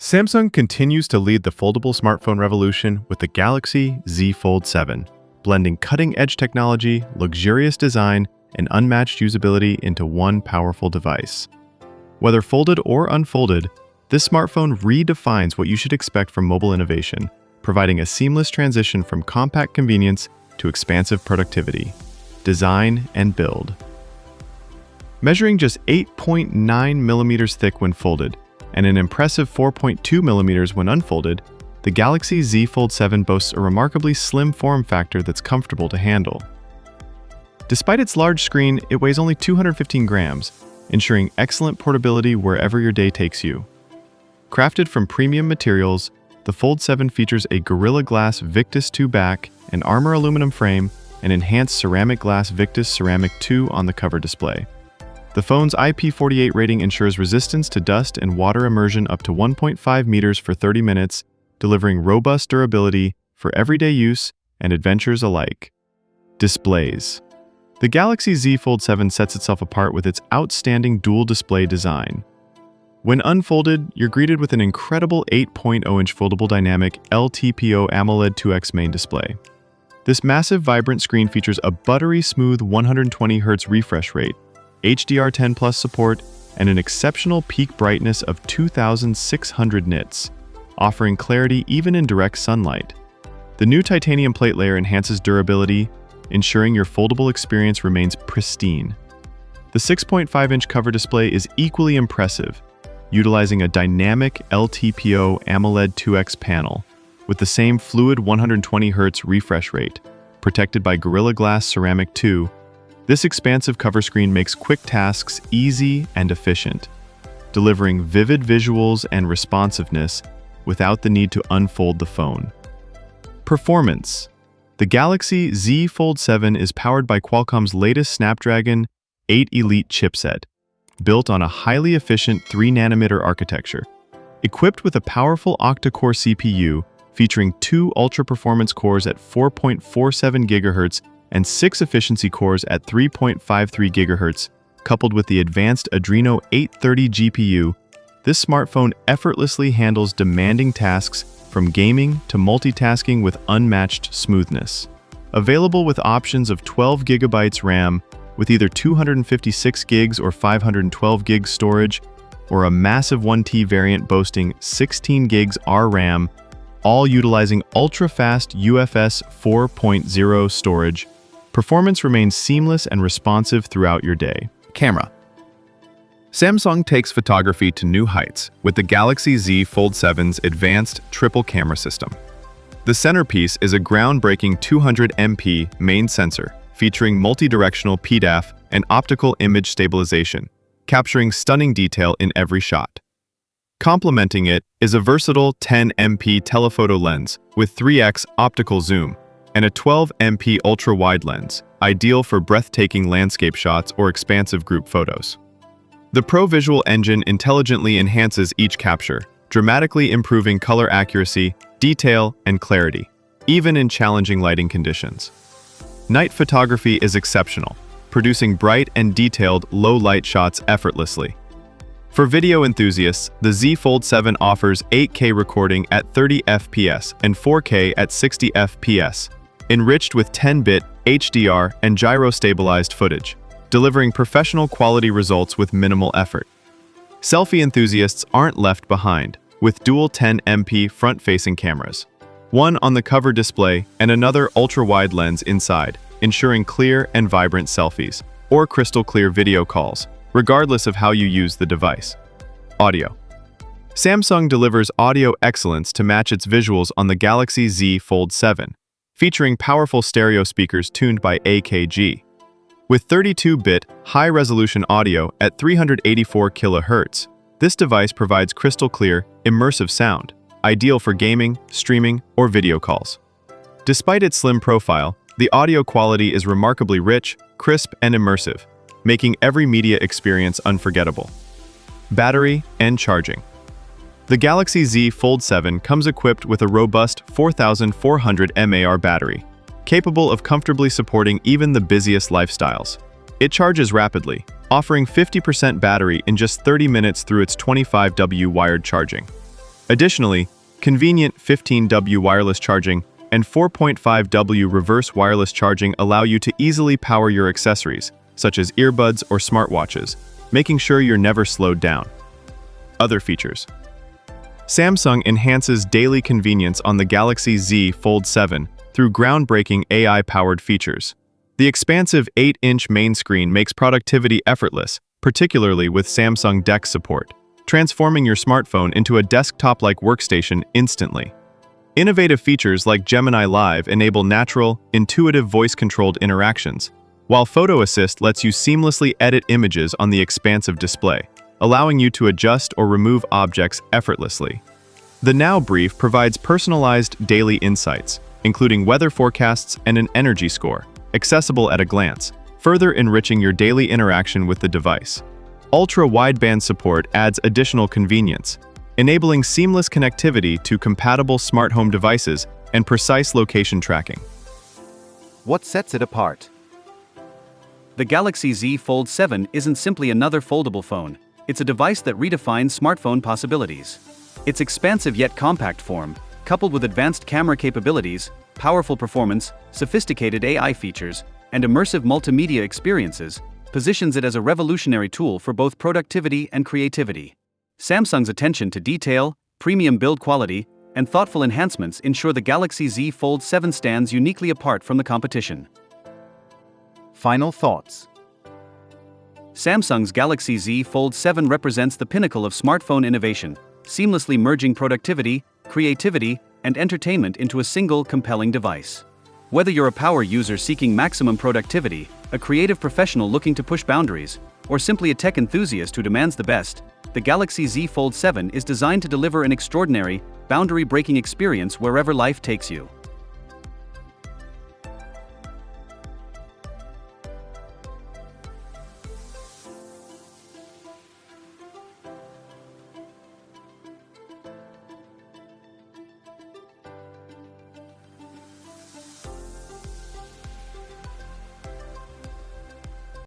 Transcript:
Samsung continues to lead the foldable smartphone revolution with the Galaxy Z Fold7, blending cutting-edge technology, luxurious design, and unmatched usability into one powerful device. Whether folded or unfolded, this smartphone redefines what you should expect from mobile innovation, providing a seamless transition from compact convenience to expansive productivity, design, and build. Measuring just 8.9 millimeters thick when folded, and an impressive 4.2 millimeters when unfolded, the Galaxy Z Fold7 boasts a remarkably slim form factor that's comfortable to handle. Despite its large screen, it weighs only 215 grams, ensuring excellent portability wherever your day takes you. Crafted from premium materials, the Fold7 features a Gorilla Glass Victus 2 back, an Armor aluminum frame, and enhanced ceramic glass Victus Ceramic 2 on the cover display. The phone's IP48 rating ensures resistance to dust and water immersion up to 1.5 meters for 30 minutes, delivering robust durability for everyday use and adventures alike. Displays. The Galaxy Z Fold7 sets itself apart with its outstanding dual display design. When unfolded, you're greeted with an incredible 8.0-inch foldable dynamic LTPO AMOLED 2X main display. This massive vibrant screen features a buttery smooth 120Hz refresh rate, HDR10+ support, and an exceptional peak brightness of 2600 nits, offering clarity even in direct sunlight. The new titanium plate layer enhances durability, ensuring your foldable experience remains pristine. The 6.5-inch cover display is equally impressive, utilizing a dynamic LTPO AMOLED 2X panel with the same fluid 120Hz refresh rate, protected by Gorilla Glass Ceramic 2. This expansive cover screen makes quick tasks easy and efficient, delivering vivid visuals and responsiveness without the need to unfold the phone. Performance. The Galaxy Z Fold7 is powered by Qualcomm's latest Snapdragon 8 Elite chipset, built on a highly efficient 3nm architecture. Equipped with a powerful octa-core CPU featuring 2 ultra-performance cores at 4.47 GHz and 6 efficiency cores at 3.53 GHz, coupled with the advanced Adreno 830 GPU, this smartphone effortlessly handles demanding tasks from gaming to multitasking with unmatched smoothness. Available with options of 12 GB RAM with either 256 GB or 512 GB storage, or a massive 1TB variant boasting 16 GB RAM, all utilizing ultra-fast UFS 4.0 storage, performance remains seamless and responsive throughout your day. Camera. Samsung takes photography to new heights with the Galaxy Z Fold7's advanced triple camera system. The centerpiece is a groundbreaking 200MP main sensor featuring multi-directional PDAF and optical image stabilization, capturing stunning detail in every shot. Complementing it is a versatile 10MP telephoto lens with 3x optical zoom and a 12MP ultra-wide lens, ideal for breathtaking landscape shots or expansive group photos. The Pro Visual Engine intelligently enhances each capture, dramatically improving color accuracy, detail, and clarity, even in challenging lighting conditions. Night photography is exceptional, producing bright and detailed low-light shots effortlessly. For video enthusiasts, the Z Fold7 offers 8K recording at 30 fps and 4K at 60 fps, enriched with 10-bit HDR and gyro-stabilized footage, delivering professional quality results with minimal effort. Selfie enthusiasts aren't left behind, with dual 10MP front-facing cameras, one on the cover display and another ultra-wide lens inside, ensuring clear and vibrant selfies, or crystal-clear video calls, regardless of how you use the device. Audio. Samsung delivers audio excellence to match its visuals on the Galaxy Z Fold7, featuring powerful stereo speakers tuned by AKG. With 32-bit, high-resolution audio at 384 kHz, this device provides crystal-clear, immersive sound, ideal for gaming, streaming, or video calls. Despite its slim profile, the audio quality is remarkably rich, crisp, and immersive, making every media experience unforgettable. Battery and charging. The Galaxy Z Fold7 comes equipped with a robust 4400 mAh battery, capable of comfortably supporting even the busiest lifestyles. It charges rapidly, offering 50% battery in just 30 minutes through its 25W wired charging. Additionally, convenient 15W wireless charging and 4.5W reverse wireless charging allow you to easily power your accessories, such as earbuds or smartwatches, making sure you're never slowed down. Other features. Samsung enhances daily convenience on the Galaxy Z Fold7 through groundbreaking AI-powered features. The expansive 8-inch main screen makes productivity effortless, particularly with Samsung DeX support, transforming your smartphone into a desktop-like workstation instantly. Innovative features like Gemini Live enable natural, intuitive voice-controlled interactions, while Photo Assist lets you seamlessly edit images on the expansive display, allowing you to adjust or remove objects effortlessly. The Now Brief provides personalized daily insights, including weather forecasts and an energy score, accessible at a glance, further enriching your daily interaction with the device. Ultra-wideband support adds additional convenience, enabling seamless connectivity to compatible smart home devices and precise location tracking. What sets it apart? The Galaxy Z Fold7 isn't simply another foldable phone, it's a device that redefines smartphone possibilities. Its expansive yet compact form, coupled with advanced camera capabilities, powerful performance, sophisticated AI features, and immersive multimedia experiences, positions it as a revolutionary tool for both productivity and creativity. Samsung's attention to detail, premium build quality, and thoughtful enhancements ensure the Galaxy Z Fold7 stands uniquely apart from the competition. Final thoughts. Samsung's Galaxy Z Fold7 represents the pinnacle of smartphone innovation, seamlessly merging productivity, creativity, and entertainment into a single compelling device. Whether you're a power user seeking maximum productivity, a creative professional looking to push boundaries, or simply a tech enthusiast who demands the best, the Galaxy Z Fold7 is designed to deliver an extraordinary, boundary-breaking experience wherever life takes you.